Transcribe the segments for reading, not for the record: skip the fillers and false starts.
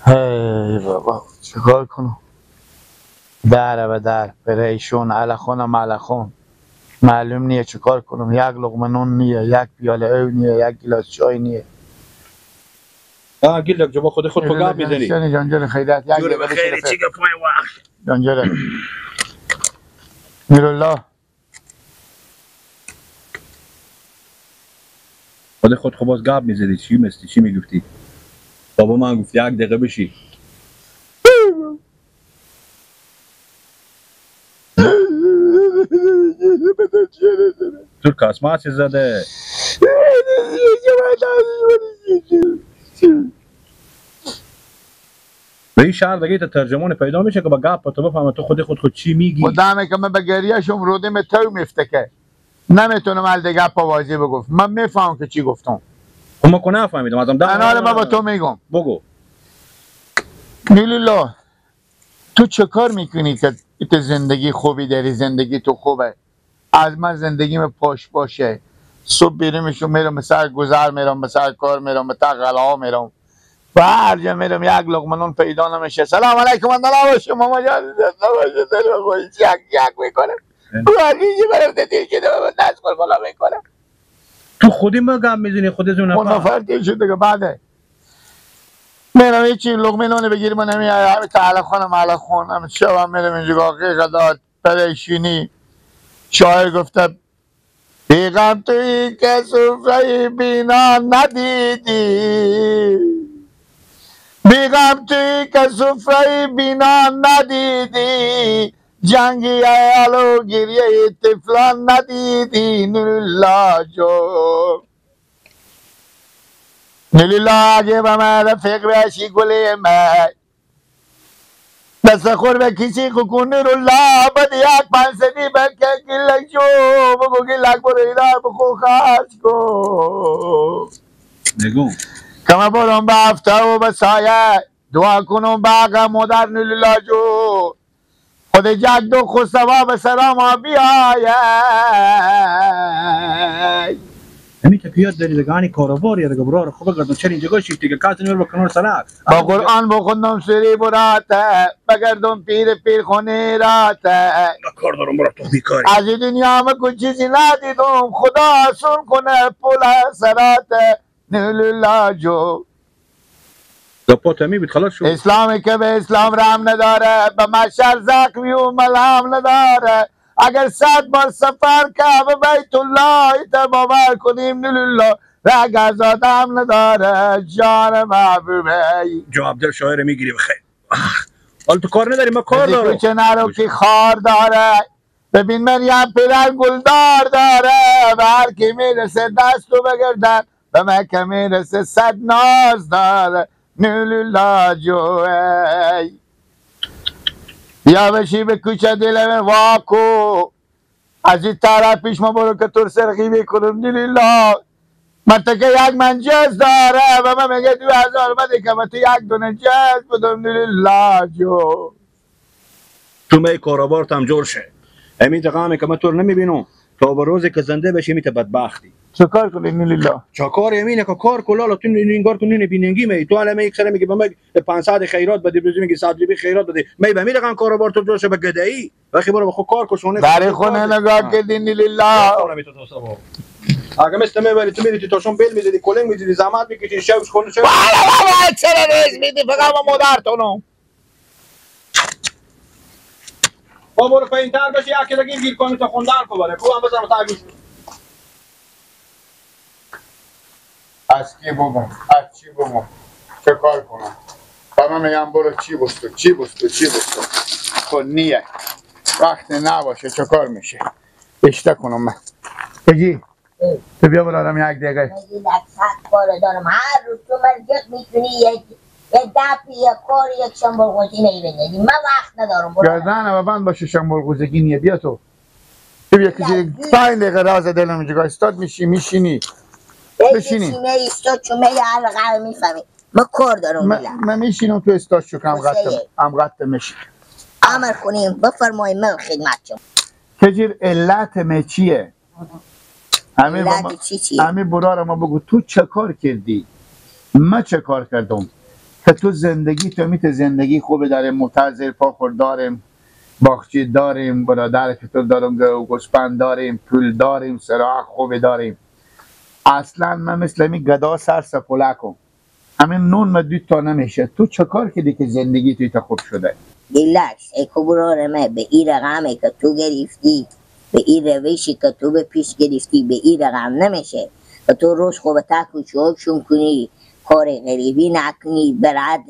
هی بابا چیکار کنم؟ در به در پریشون الخون ملخون معلوم نیه چیکار کنم. یک لقمه نون نیه، یک پیاله او نیه، یک گلاس چای نیه. گیلک جبا خود گپ میزنی جانجل خیرات یک جوری بخیری چی گپای وقت جانجل میرالله خود باز گپ میزدی چی مستی چی میگفتی؟ بابا من گفت یک دقیقه بشی تو کاسماس زده به این شهر دیگه ترجمان پیدا میشه که با گپ تو بفهمه تو خود چی میگی. خدامه که من به گریه شم رودم تو میفتکه نمیتونم ال دیگه گپ واضح بگفت. من میفهم که چی گفتم. خب من که نفهمیدم ازم من با تو میگم. بگو نیلیلا تو چه کار میکنی که تو زندگی خوبی داری؟ زندگی تو خوبه. از من زندگیم پاش باشه. صبح بیرون میرم سر گذر میرم سر کار میرم به غلا میرم و هر جا میرم یک لقمه نون پیدا نمیشه. سلام علیکم اندلا باشه ماما جان زنده باشه دل خوش یک میکنه واقعی برام دل که دو دست کن بالا میکنه. تو خودی ما گم میزنی خودتون اون نفر که شده که بعده میرم هیچی لقمه نون بگیریم و نمیای همه تعالی خونم علا خونم شبم میرم اینجا قداد پریشینی. شاعر گفته بیغم توی که سفره بینا ندیدی، بیغم توی که سفره بینا ندیدی، جنگی ایالو گریه طفلان ندیدی. نولا جو نولا اگه به من رفیق بشی گلی من دست خور به کسی کن نولا بد یک پنسدی بکه گلک جو بگو گلک برو ایدار بخو خرچ کن نگو کما برم به هفته و به سایه دعا کنم به آقا مادر نولا جو خود جد و خسوا به سرام بیایه. همین که پیاد داری دگانی کاروباری دیگه برار خوب گردن چرا اینجا شیفتی که کاس نمیره با کنار سرک با قرآن بخوندم سری براته بگردم پیر خونه راته کار دارم برا تو بیکاری از این دنیا همه کن چیزی ندیدم خدا آسون کنه پول سراته. نولا جو دپات همی بید خلاص شد. اسلامی که به اسلام رحم نداره به مشر زخمی و ملام نداره. اگر 100 بار سفر که به بیت الله ایت باور کنیم نولا رگ زاده هم نداره جان محبوبه. جواب در شاعر میگیری بخیر حال تو کار نداری ما کار دارم کوچه نرو که خار داره. ببین من یه پیرن گلدار داره به هر کی میرسه دستو بگردن به من که میرسه 100 ناز داره. نولا جو بیا بشی به کوچه دلم واکو از این طرف پیش ما برو که تر سرخی بکنم. نولا من که یک منجز داره و من میگه 2000 بده که من تو یک دونه جز بدم. نولا جو تو می کاروبار تام جور شه همین جقامه که من تو نمیبینم تا به روزی که زنده بشی میت بدبختی چه کار کنی نولا؟ چاکار همینه که کار کلالا تو انگار تو نبیننگی می تو الان یک سره میگی به من 500 خیرات بده روزی میگی 100 خیرات بده می به میرقم کاروبار تو جور شه به گدایی وقتی برو بخو کار کوشونه در خونه نگاه کردی نولا اگه مثل میبری تو میری تو شون بیل میزدی کلنگ میزدی زحمت میکشی شوش خونه شو بابا چرا ریز میدی فقط با مادرتونو با برو پایین‌تر بشی یکی دیگه گیر کنی تا خوندن کو بره کو هم بزنم تا گوش از کی بگم از چی بگم چه کار کنم با من میگم برو چی بستو خود نیه وقت نباشه چه کار میشه اشته کنم من بگی تو بیا برادم یک دقیقه مگه در 100 بار دارم هر روز تو مرجع میتونی یک دپی یک کار یک شنبالغوزی میبینی من وقت ندارم گردن و بند باشه شنبالغوزگی نیه بیا تو بیا کسی 5 دقیقه راز دلم اینجا استاد میشینی بشینی استاد چون میگه هر میفهمی من کار دارم من میشینم تو استاد شو کم قطع میشین امر کنیم بفرمایید من خدمت شم کجیر علت می چیه؟ همین برا ما بگو تو چه کار کردی؟ من چه کار کردم؟ که تو زندگی تو میت زندگی خوبی داریم، موتر زیر پا خور داریم، باغچه داریم، برادر که تو دارم، گوسپند داریم، پول داریم، سراغ خوبی داریم. اصلا من مثل می گدا سر سپولکم، همین نون ما 2 تا نمیشه. تو چه کار کردی که زندگی توی تا خوب شده؟ دیلکس ای کبرارمه به این رقمی که تو گرفتی، به این روشی که تو به پیش گرفتی، به این رقم نمیشه که تو روز خوب تک و چوکشون کنی، کار غریبی نکنی، برد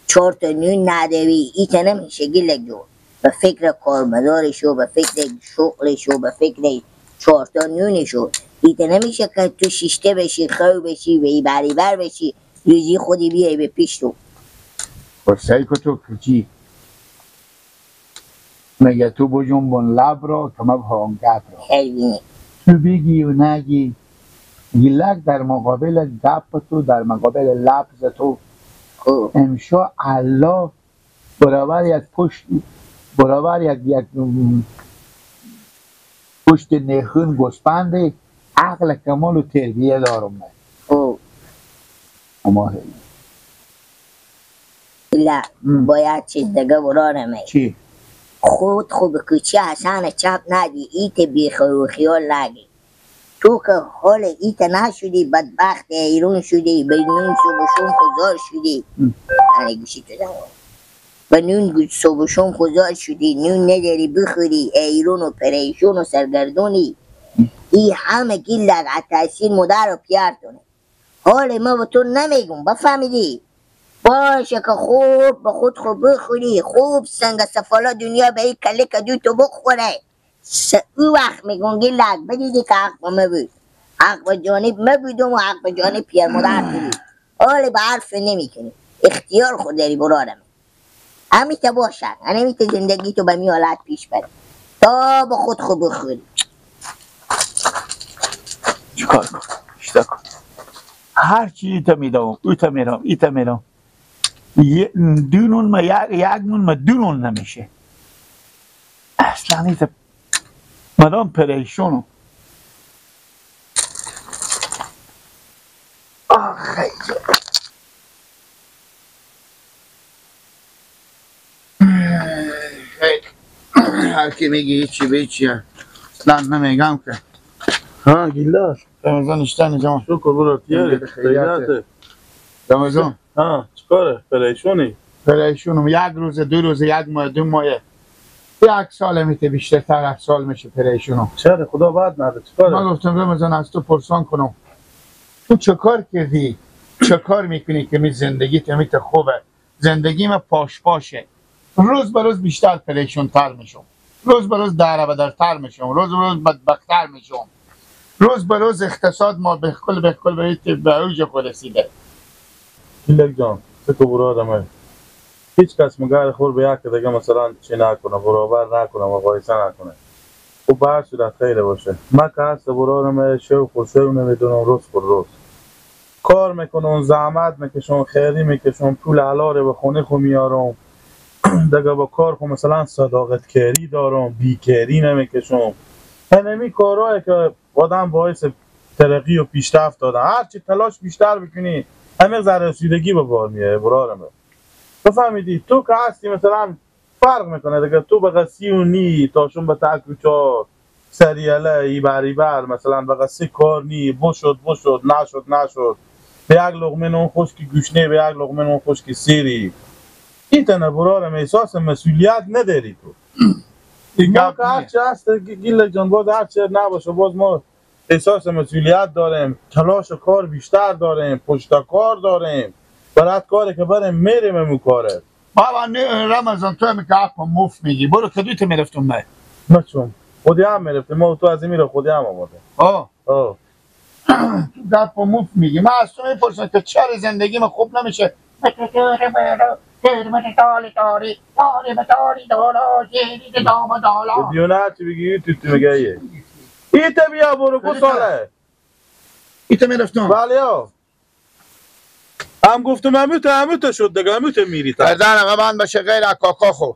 4 تا نون ندوی. ایتا نمیشه گلک جو. به فکر کارمدارشو، به فکر شغلشو، به فکر 4 تا نونشو. ایتا نمیشه که تو شیشته بشی، خوب بشی، به این بریبر بشی، روزی خودی بیای به پیش تو. سعی که تو کچی مگه تو بجنبون لب را که مبهان گپ را. خیلی تو بگی و نگی، گلک در مقابل گپ تو، در مقابل لبز تو، خوب. انشاء الله برابر یک پشت، برابر یک پشت نخون گوسپند عقل کمال و تربیه دارم من. خوب. اما لا باید چیز دیگه برارمه. چی؟ خود خوب کچی حسن چپ ندی، ایت بیخی و خیال نگی. تو که حال ایت نشدی، بدبخت ایرون شدی، به نون صبحشون خزار شدی. یعنی گوشی تو زنگو. به نون صبحشون خزار شدی، نون نداری بخوری، ایرون و پریشون و سرگردونی. ای همه گلک از تحصیل مادر و پیرتونه. حال ما به تو نمیگم، بفهمیدی؟ باشه که خوب به خود خوب بخوری، خوب سنگ سفالا دنیا به این کله کدو تو بخوره. او وقت میگون گلک بدیدی که حق با مبود، حق با جانب مبودم و حق با جانب پیر مادر بود. حال به حرف نمیکنی، اختیار خود داری برادم. همیته باشه، همیته زندگی تو به می حالت پیش بره تا به خود خوب بخوری. چیکار کن؟ اشتا کن. هر چی ایتا میدم، ایتا میرم، ایتا میرم. دونون ما یک نون ما 2 نون نمیشه. اصلا ایتا مدام پریشونم. آخه هر کی میگی چی به چی اصلا نمیگم که. ها گیلاس رمضان اشتن جمع شکر برات یاری خیلیته. رمضان ها چکاره پریشونی؟ پریشونم. 1 روز 2 روز 1 ماه 2 ماه 1 سال میته، بیشتر 7 سال میشه پریشونم. چرا خدا بد نده چکاره؟ من گفتم رمضان از تو پرسان کنم تو چه کار کردی؟ چه کار میکنی که می زندگی تمیت خوبه؟ زندگی ما پاشه. روز به روز بیشتر پریشون تر میشم، روز به روز دره بدرتر میشم، روز به روز بدبختر میشم، روز به روز اقتصاد ما به کل به اوج خود رسیده. گیلک جان سکو برادمه، هیچ کس مگر خور به یک دیگه مثلا چی نکنه، برابر نکنه، مقایسه نکنه. خب به هر صورت خیلی باشه. من که هست برادمه شوق و شو نمیدونم، روز پر روز کار میکنم، زحمت میکشم، خیری میکشم، پول حلاله به خونه خو میارم دیگه. با کار خو مثلا صداقت کاری دارم، بیکاری نمیکشم. همین کارهایی که آدم باعث ترقی و پیشرفت دادن. هرچی تلاش بیشتر بکنی همه ذره رسیدگی به بار میاره برادرم. بفهمیدی؟ تو که هستی مثلا فرق میکنه دیگه. تو بقى 39 تاشون به تک و 4 سریاله ای بریبر مثلا بقى 3 کار نی بشد نشد به یک لقمه نون خشکی گوشنه، به یک لقمه نون خشکی سیری. این تنه برادرم احساس مسئولیت نداری تو. ما که هرچی هست گیلک جان باز هرچی نباشه باز ما احساس مسئولیت داریم، تلاش کار بیشتر داریم، پشت کار داریم، برات کاری که بریم میریم امو کاره. بابا رمضان تو هم که حق مفت میگی، برو کدویت میرفتم من. نه چون خودی هم میرفتیم ما و تو از این میره خودی هم آمده. در مفت میگی. من از تو میپرسم که چرا زندگی من خوب نمیشه؟ دیونه هرچی بگی تو میگه یه ایتا بیا برو کو ساله ایتا میرفتم. بله ها هم گفتم هموته شد دیگه، هموته میری تا گردن من بشه غیر اکاکا خو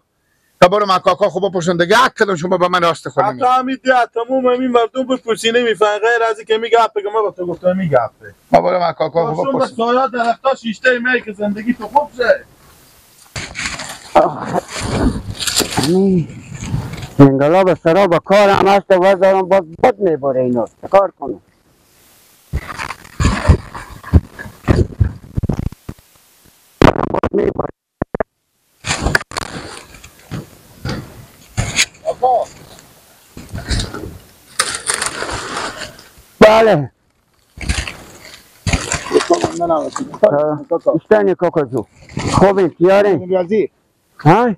تا برو من کاکا خوب بپرسن دیگه یک کدوم شما به من راست خود حتی همین دیگه تموم همین مردم بپرسی نمیفهمن غیر از اینکه میگه که من با تو گفتم میگه ما برو من کاکا خوب باشون به بپرسن سایه درختا شیشته می که زندگی تو خوب شه. همین انقلاب سرا با کار هم هست و دارم باز بد میبره اینا کار کنم بد میبره بله اشتنی کاکا جو خوبی تیاری ها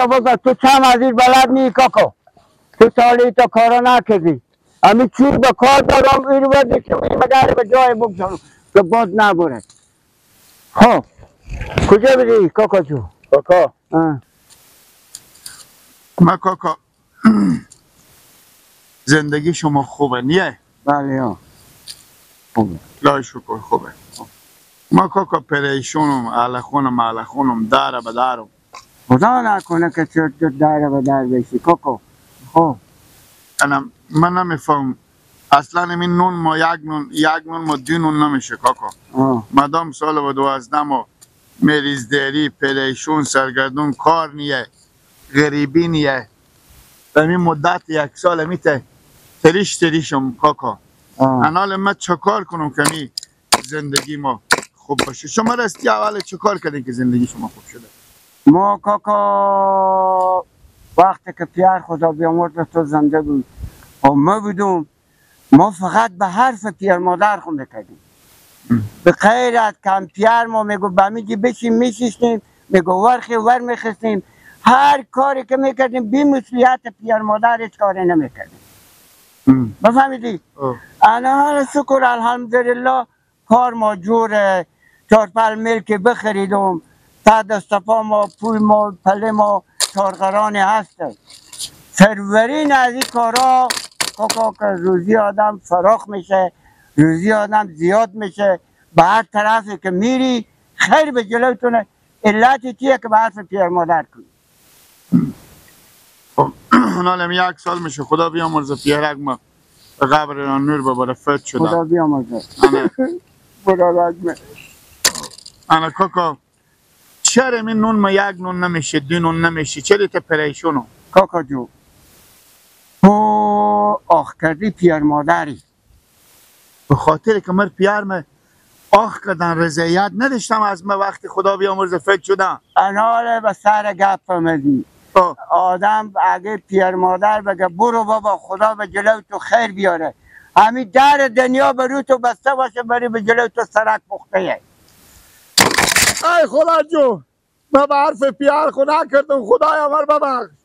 بگذار تو چم از این بلد نی کاکا تو سالی تا کارا نکردی امی چور به کار دارم این رو بردی که این مگره به جای بگذارم که باد نبره خب کجا بدی کاکا جو کاکا ما کاکا زندگی شما خوبه نیه؟ بله ها خوبه لای شکر خوبه ما کاکا پریشونم علخونم داره به دارم خدا نکنه که چرت داره به در بشی کاکا خب من نمیفهم اصلا این نون ما یک نون ما دو نون نمیشه کاکا مدام سال و 12 ما مریضداری پریشون سرگردون کار نیه غریبی نیه به این مدت یک سال میته تریشم کاکا انال من چه کار کنم که می زندگی ما خوب باشه شما راستی اول چه کار کردین که زندگی شما خوب شده ما کاکا وقتی که پیار خدا بیامرد تو زنده بود و ما بودم ما فقط به حرف پیر مادر خون بکردیم به غیر از کم پیار ما میگو به میگی بشیم میشیستیم میگو ورخی ور میخستیم هر کاری که میکردیم بی مسئولیت پیر مادر هیچ کاری نمیکردیم بفهمیدی؟ انا شکر الحمدلله کار ما جوره 4-5 ملک بخریدم تا دستپا ما پول ما پله ما کارگرانی هسته سرورین از این کارا کاکا که روزی آدم فراخ میشه روزی آدم زیاد میشه به هر طرفی که میری خیر به جلوتونه علتی چیه که به حرف پیر مادر کنی نالم یک سال میشه خدا بیامرزه پیرک ما قبر نور ببره فت شده خدا بیامرزه خدا رحمه انا کاکا چرا من نون ما یک نون نمیشه دو نون نمیشه چرا تا پریشونم کاکا جو تو آخ کردی پیر مادری به خاطر که مر پیرم آخ کردن رضایت نداشتم از من وقتی خدا بیامرزه فت شدم انال به سر گپ آمدی آدم اگه پیر مادر بگه برو بابا خدا به جلو تو خیر بیاره همین در دنیا به رو تو بسته باشه بری به جلو تو سرک پخته ای ای خدا جو من به حرف پیار خدا کردم خدایا مر ببخش